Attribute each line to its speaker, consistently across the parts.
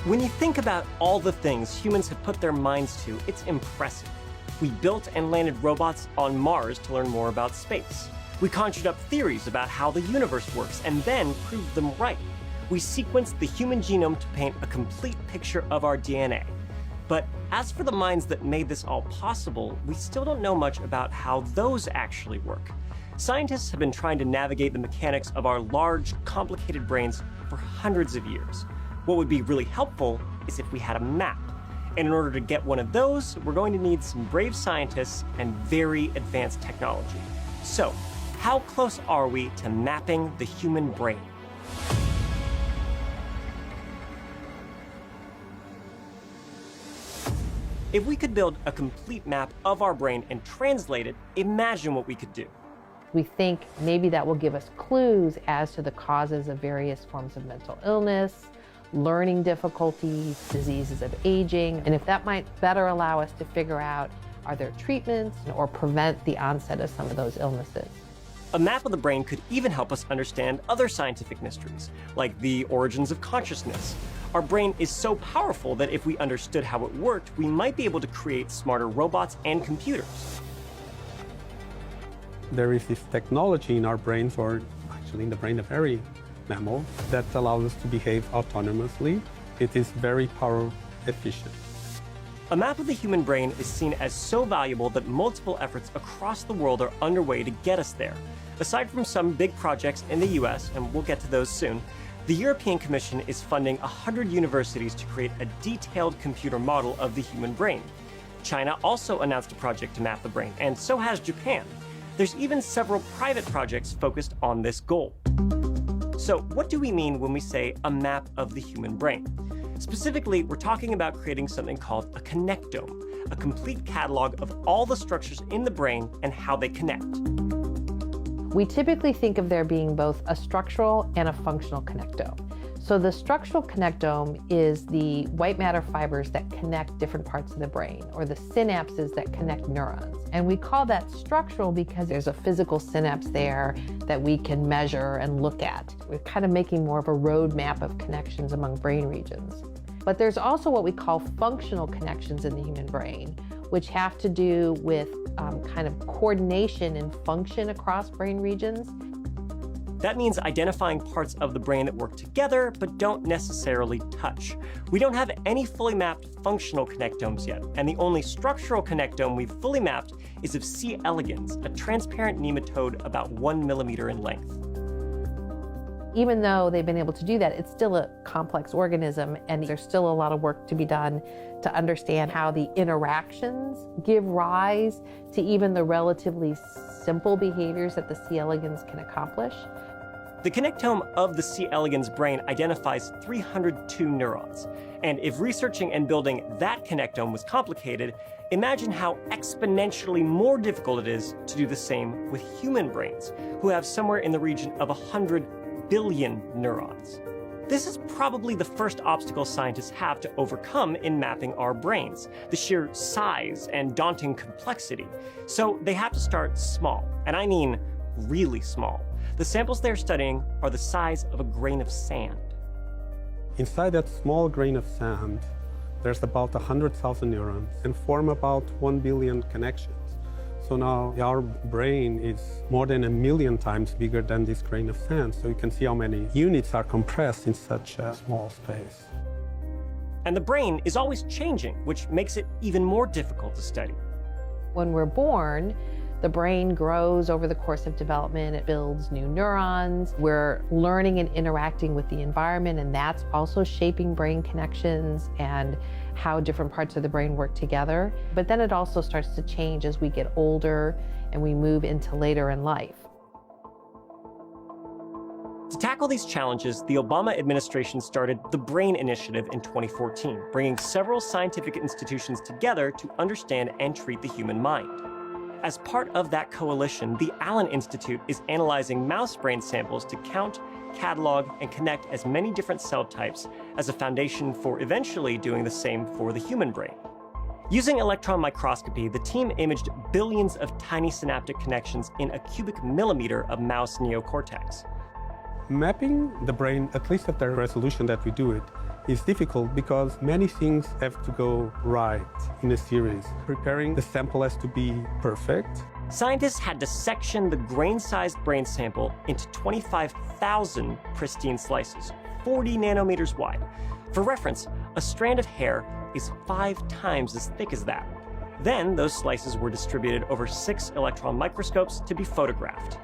Speaker 1: When you think about all the things humans have put their minds to, it's impressive. We built and landed robots on Mars to learn more about space. We conjured up theories about how the universe works and then proved them right. We sequenced the human genome to paint a complete picture of our DNA. But as for the minds that made this all possible, we still don't know much about how those actually work. Scientists have been trying to navigate the mechanics of our large, complicated brains for hundreds of years. What would be really helpful is if we had a map. And in order to get one of those, we're going to need some brave scientists and very advanced technology. So, how close are we to mapping the human brain? If we could build a complete map of our brain and translate it, imagine what we could do.
Speaker 2: We think maybe that will give us clues as to the causes of various forms of mental illness, learning difficulties, diseases of aging, and if that might better allow us to figure out, are there treatments or prevent the onset of some of those illnesses.
Speaker 1: A map of the brain could even help us understand other scientific mysteries, like the origins of consciousness. Our brain is so powerful that if we understood how it worked, we might be able to create smarter robots and computers.
Speaker 3: There is this technology in our brains, or actually in the brain of every mammal, that allows us to behave autonomously. It is very power efficient.
Speaker 1: A map of the human brain is seen as so valuable that multiple efforts across the world are underway to get us there. Aside from some big projects in the US, and we'll get to those soon, the European Commission is funding 100 universities to create a detailed computer model of the human brain. China also announced a project to map the brain, and so has Japan. There's even several private projects focused on this goal. So what do we mean when we say a map of the human brain? Specifically, we're talking about creating something called a connectome, a complete catalog of all the structures in the brain and how they connect.
Speaker 2: We typically think of there being both a structural and a functional connectome. So the structural connectome is the white matter fibers that connect different parts of the brain, or the synapses that connect neurons. And we call that structural because there's a physical synapse there that we can measure and look at. We're kind of making more of a roadmap of connections among brain regions. But there's also what we call functional connections in the human brain, which have to do with kind of coordination and function across brain regions.
Speaker 1: That means identifying parts of the brain that work together but don't necessarily touch. We don't have any fully mapped functional connectomes yet, and the only structural connectome we've fully mapped is of C. elegans, a transparent nematode about 1 millimeter in length.
Speaker 2: Even though they've been able to do that, it's still a complex organism, and there's still a lot of work to be done to understand how the interactions give rise to even the relatively simple behaviors that the C. elegans can accomplish.
Speaker 1: The connectome of the C. elegans brain identifies 302 neurons. And if researching and building that connectome was complicated, imagine how exponentially more difficult it is to do the same with human brains, who have somewhere in the region of 100 billion neurons. This is probably the first obstacle scientists have to overcome in mapping our brains, the sheer size and daunting complexity. So they have to start small, and I mean really small. The samples they're studying are the size of a grain of sand.
Speaker 3: Inside that small grain of sand, there's about 100,000 neurons and form about 1 billion connections. So now our brain is more than 1 million times bigger than this grain of sand. So you can see how many units are compressed in such a small space.
Speaker 1: And the brain is always changing, which makes it even more difficult to study.
Speaker 2: When we're born, the brain grows over the course of development. It builds new neurons. We're learning and interacting with the environment, and that's also shaping brain connections and how different parts of the brain work together. But then it also starts to change as we get older and we move into later in life.
Speaker 1: To tackle these challenges, the Obama administration started the BRAIN Initiative in 2014, bringing several scientific institutions together to understand and treat the human mind. As part of that coalition, the Allen Institute is analyzing mouse brain samples to count, catalog, and connect as many different cell types as a foundation for eventually doing the same for the human brain. Using electron microscopy, the team imaged billions of tiny synaptic connections in a cubic millimeter of mouse neocortex.
Speaker 3: Mapping the brain, at least at the resolution that we do it, is difficult because many things have to go right in a series. Preparing the sample has to be perfect.
Speaker 1: Scientists had to section the grain-sized brain sample into 25,000 pristine slices, 40 nanometers wide. For reference, a strand of hair is 5 times as thick as that. Then those slices were distributed over 6 electron microscopes to be photographed.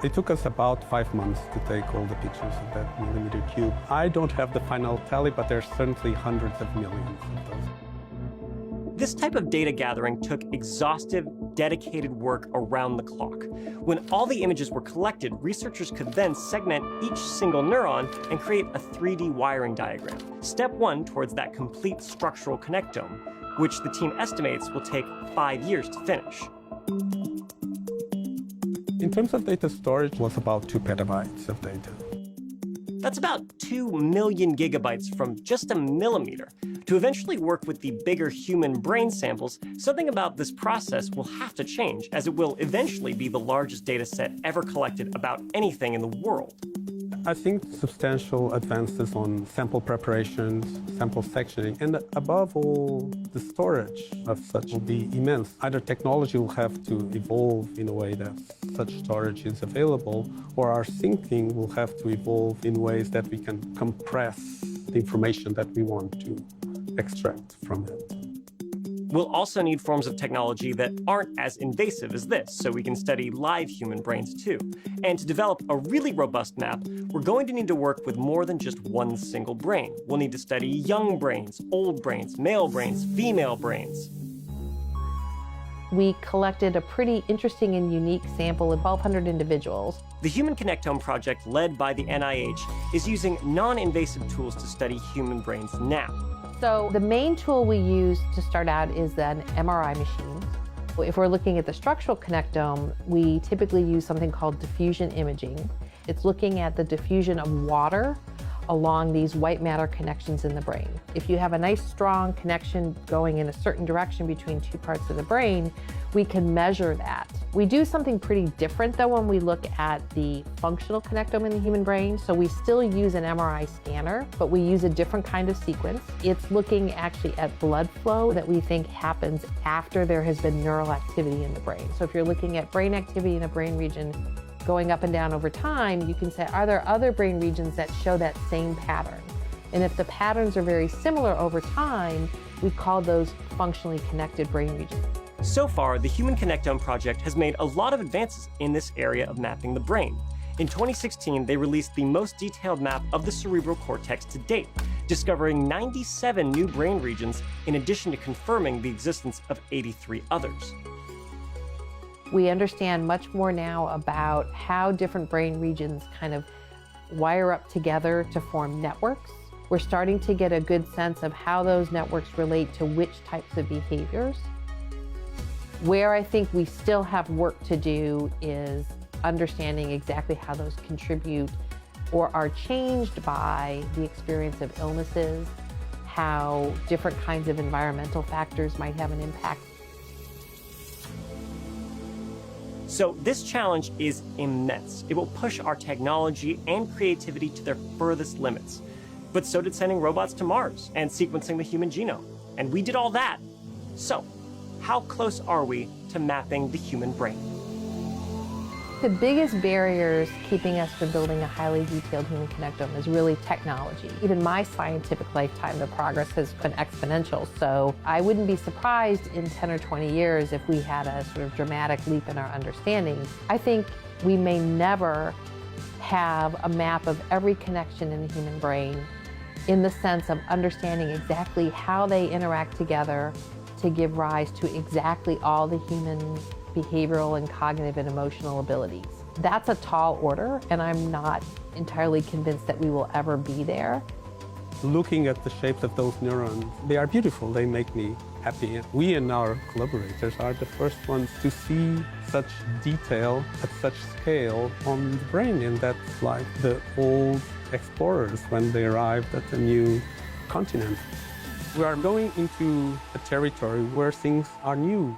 Speaker 3: It took us about 5 months to take all the pictures of that millimeter cube. I don't have the final tally, but there's certainly hundreds of millions of those.
Speaker 1: This type of data gathering took exhaustive, dedicated work around the clock. When all the images were collected, researchers could then segment each single neuron and create a 3D wiring diagram. Step 1 towards that complete structural connectome, which the team estimates will take 5 years to finish.
Speaker 3: In terms of data storage, it was about 2 petabytes of data.
Speaker 1: That's about 2 million gigabytes from just a millimeter. To eventually work with the bigger human brain samples, something about this process will have to change, as it will eventually be the largest data set ever collected about anything in the world.
Speaker 3: I think substantial advances on sample preparations, sample sectioning, and above all, the storage of such will be immense. Either technology will have to evolve in a way that such storage is available, or our thinking will have to evolve in ways that we can compress the information that we want to extract from it.
Speaker 1: We'll also need forms of technology that aren't as invasive as this, so we can study live human brains too. And to develop a really robust map, we're going to need to work with more than just one single brain. We'll need to study young brains, old brains, male brains, female brains.
Speaker 2: We collected a pretty interesting and unique sample of 1,200 individuals.
Speaker 1: The Human Connectome Project, led by the NIH, is using non-invasive tools to study human brains now.
Speaker 2: So the main tool we use to start out is an MRI machine. If we're looking at the structural connectome, we typically use something called diffusion imaging. It's looking at the diffusion of water along these white matter connections in the brain. If you have a nice strong connection going in a certain direction between 2 parts of the brain, we can measure that. We do something pretty different though when we look at the functional connectome in the human brain. So we still use an MRI scanner, but we use a different kind of sequence. It's looking actually at blood flow that we think happens after there has been neural activity in the brain. So if you're looking at brain activity in a brain region going up and down over time, you can say, are there other brain regions that show that same pattern? And if the patterns are very similar over time, we call those functionally connected brain regions.
Speaker 1: So far, the Human Connectome Project has made a lot of advances in this area of mapping the brain. In 2016, they released the most detailed map of the cerebral cortex to date, discovering 97 new brain regions in addition to confirming the existence of 83 others.
Speaker 2: We understand much more now about how different brain regions kind of wire up together to form networks. We're starting to get a good sense of how those networks relate to which types of behaviors. Where I think we still have work to do is understanding exactly how those contribute or are changed by the experience of illnesses, how different kinds of environmental factors might have an impact.
Speaker 1: So this challenge is immense. It will push our technology and creativity to their furthest limits. But so did sending robots to Mars and sequencing the human genome. And we did all that. So, how close are we to mapping the human brain?
Speaker 2: The biggest barriers keeping us from building a highly detailed human connectome is really technology. Even my scientific lifetime, the progress has been exponential. So I wouldn't be surprised in 10 or 20 years if we had a sort of dramatic leap in our understanding. I think we may never have a map of every connection in the human brain in the sense of understanding exactly how they interact together to give rise to exactly all the human behavioral and cognitive and emotional abilities. That's a tall order, and I'm not entirely convinced that we will ever be there.
Speaker 3: Looking at the shapes of those neurons, they are beautiful. They make me happy. We and our collaborators are the first ones to see such detail at such scale on the brain, and that's like the old explorers when they arrived at a new continent. We are going into a territory where things are new.